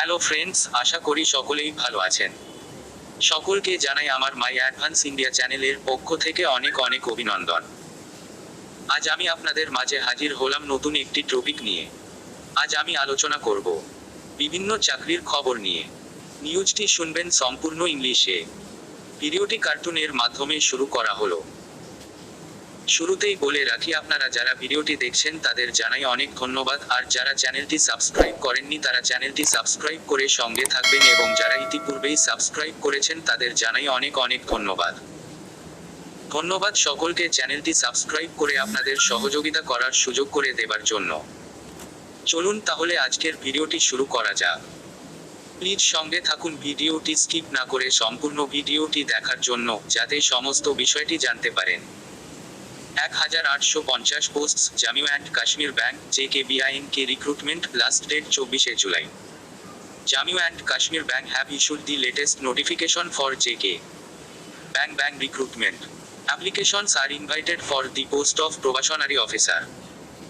Hello friends, আশা করি সকলেই ভালো আছেন। সকলকে জানাই আমার মাই অ্যাডভান্স ইন্ডিয়া চ্যানেলের পক্ষ থেকে অনেক অনেক অভিনন্দন। আজ আমি আপনাদের মাঝে হাজির হলাম নতুন একটি টপিক নিয়ে। আজ আমি আলোচনা করব বিভিন্ন চাকরির খবর নিয়ে। নিউজটি শুনবেন সম্পূর্ণ ইংলিশে। ভিডিওটি কার্টুনের মাধ্যমে শুরু করা হলো। শুরুতেই বলে রাখি, আপনারা যারা ভিডিওটি দেখছেন তাদের জানাই অনেক ধন্যবাদ, আর যারা চ্যানেলটি সাবস্ক্রাইব করেননি তারা চ্যানেলটি সাবস্ক্রাইব করে সঙ্গে থাকবেন, এবং যারা ইতিপূর্বেই সাবস্ক্রাইব করেছেন তাদের জানাই অনেক অনেক ধন্যবাদ। ধন্যবাদ সকলকে চ্যানেলটি সাবস্ক্রাইব করে আপনাদের সহযোগিতা করার সুযোগ করে দেবার জন্য। চলুন তাহলে আজকের ভিডিওটি শুরু করা যাক। প্লিজ সঙ্গে থাকুন, ভিডিওটি স্কিপ না করে সম্পূর্ণ ভিডিওটি দেখার জন্য, যাতে সমস্ত বিষয়টি জানতে পারেন। 1850 posts, Jammu and Kashmir bank JKBINK recruitment, last date 24 July. Jammu and Kashmir Bank have issued the latest notification for JK Bank recruitment. Applications are invited for the post of probationary officer.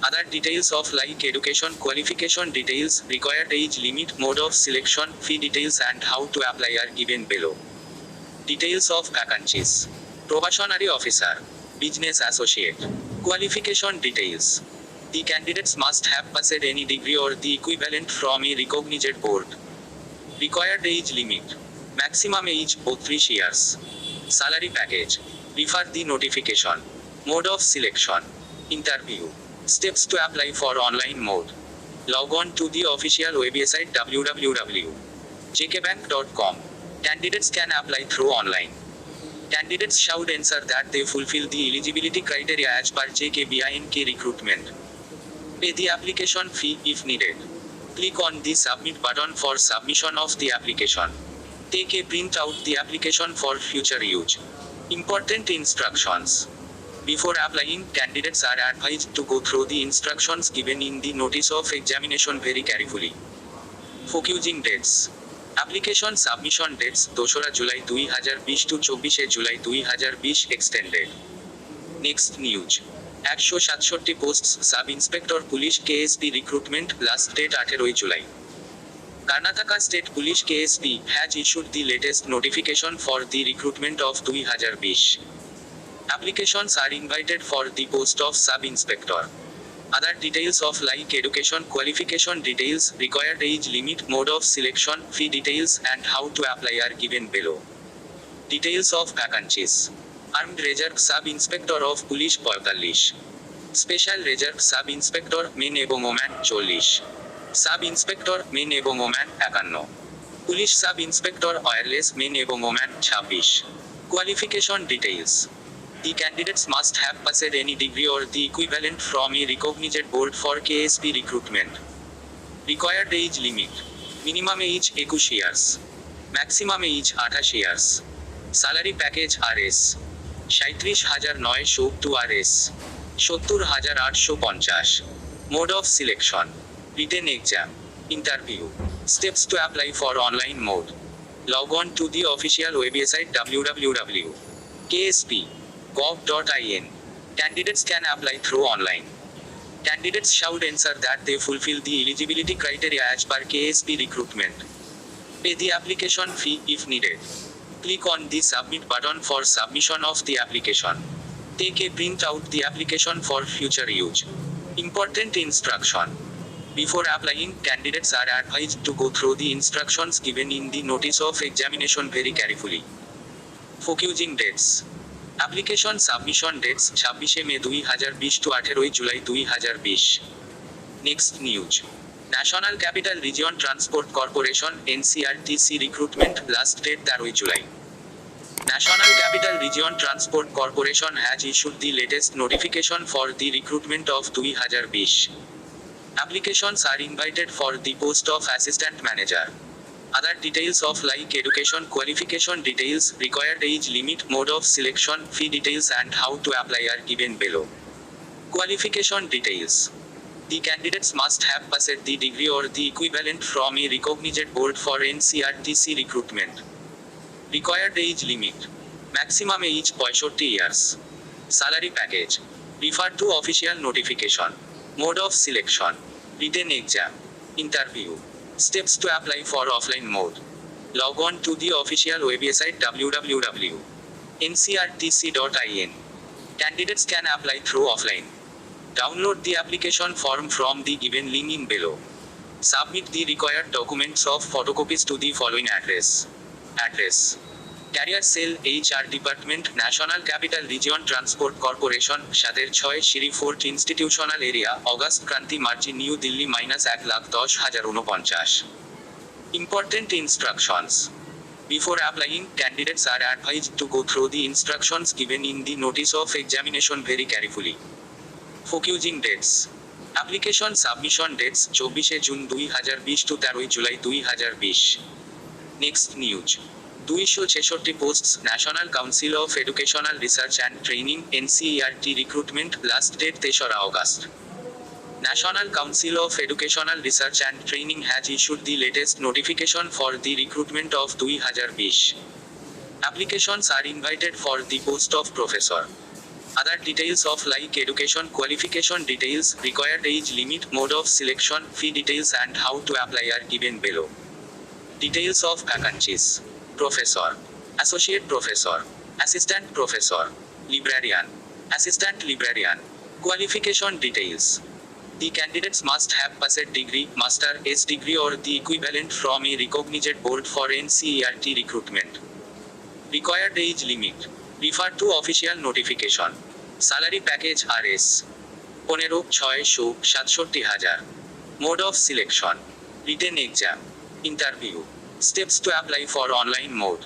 Other details of like education qualification details, required age limit, mode of selection, fee details and how to apply are given below. Details of vacancies: probationary officer, business associate. Qualification details: the candidates must have passed any degree or the equivalent from a recognized board. Required age limit: maximum age 3 years. Salary package: refer the notification. Mode of selection: interview. Steps to apply for online mode: log on to the official website www.jkbank.com. Candidates can apply through online. Candidates should ensure that they fulfill the eligibility criteria as per JKBINK recruitment. Pay the application fee if needed. Click on the submit button for submission of the application. Take a print out the application for future use. Important instructions: before applying, candidates are advised to go through the instructions given in the notice of examination very carefully. Focusing dates: application submission dates 2 July 2020 to 24 July 2020 extended. Next news: 167 posts, sub inspector police KSP recruitment, last date 18 July. Karnataka State Police KSP has issued the latest notification for the recruitment of 2020. Applications are invited for the post of sub inspector. Other details of like education qualification details, required age limit, mode of selection, fee details and how to apply are given below. Details of vacancies: Armed Reserve Sub Inspector of Police 45, Special Reserve Sub Inspector men এবং woman 40, sub inspector men এবং woman 51, police sub inspector wireless men এবং woman 26. Qualification details: the candidates must have passed any degree or the equivalent from a recognized board for KSP recruitment. Required age limit: minimum age 21 years, maximum age 28 years. Salary package RS 37,900 RS 70,850. Mode of selection: written exam. Interview. Steps to apply for online mode: log on to the official website www.ksp.gov.in. Candidates can apply through online. Candidates should ensure that they fulfill the eligibility criteria as per KSP recruitment. Pay the application fee if needed. Click on the submit button for submission of the application. Take a print out the application for future use. Important instruction: before applying, candidates are advised to go through the instructions given in the notice of examination very carefully. Focusing dates: application submission dates 26 May 2020 to 18 July 2020. Next news: National Capital Region Transport Corporation NCRTC recruitment, last date 13 July. National Capital Region Transport Corporation has issued the latest notification for the recruitment of 2020. Applications are invited for the post of assistant manager. Other details of like education qualification details, required age limit, mode of selection, fee details and how to apply are given below. Qualification details: the candidates must have passed the degree or the equivalent from a recognized board for NCRTC recruitment. Required age limit: maximum age 65 years. Salary package: refer to official notification. Mode of selection: written exam. Interview. Steps to apply for offline mode. Log on to the official website www.ncrtc.in. Candidates can apply through offline. Download the application form from the given link in below. Submit the required documents of photocopies to the following address. Address: Career Cell, HR Department, National Capital Region Transport Corporation, Shader 6 Shiri Fort Institutional Area, August Kranti Marchi, New Delhi -1,10,049. Important instructions. Before applying, candidates are advised to go through the instructions given in the notice of examination very carefully. Focusing dates. Application submission dates 24 June 2020 to 13 July 2020. Next news. 266 posts, National Council of Educational Research and Training, NCERT recruitment, last date 3 August. National Council of Educational Research and Training has issued the latest notification for the recruitment of 2020. Applications are invited for the post of professor. Other details of like education qualification details, required age limit, mode of selection, fee details and how to apply are given below. Details of vacancies. Professor, Associate Professor, Assistant Professor, Librarian, Assistant Librarian. Qualification details. The candidates must have passed degree, master's degree or the equivalent from a recognized board for NCERT recruitment. Required age limit. Refer to official notification. Salary package RS 15,667,000. Mode of selection. Written exam. Interview. Steps to apply for online mode.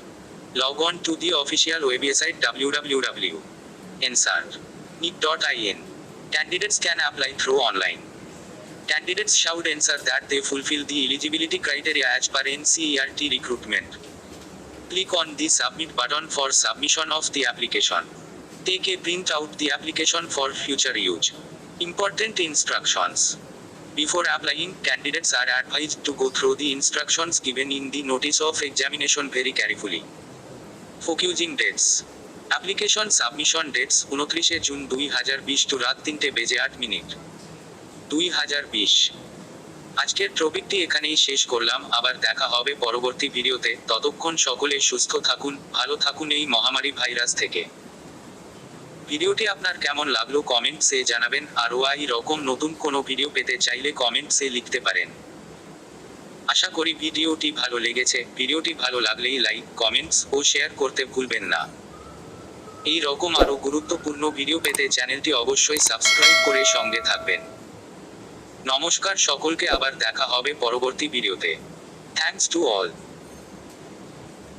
Log on to the official website www.ncert.in. Candidates can apply through online. Candidates should ensure that they fulfill the eligibility criteria as per NCERT recruitment. Click on the submit button for submission of the application. Take a print out the application for future use. Important instructions. Before applying, candidates are advised to go through the instructions given in the notice of examination very carefully. Focusing dates. Application submission dates 29 June 2020 to রাত 3:08 2020। আজকের টপিকটি এখানেই শেষ করলাম, আবার দেখা হবে পরবর্তী ভিডিওতে। ততক্ষণ সকলে সুস্থ থাকুন, ভালো থাকুন এই মহামারী ভাইরাস থেকে। ভিডিওটি আপনার কেমন লাগলো কমেন্টসে জানাবেন, আর এই রকম নতুন কোনো ভিডিও পেতে চাইলে কমেন্টসে লিখতে পারেন। আশা করি ভিডিওটি ভালো লেগেছে। ভিডিওটি ভালো লাগলেই লাইক, কমেন্টস ও শেয়ার করতে ভুলবেন না। এই রকম আরও গুরুত্বপূর্ণ ভিডিও পেতে চ্যানেলটি অবশ্যই সাবস্ক্রাইব করে সঙ্গে থাকবেন। নমস্কার সকলকে, আবার দেখা হবে পরবর্তী ভিডিওতে। Thanks to all.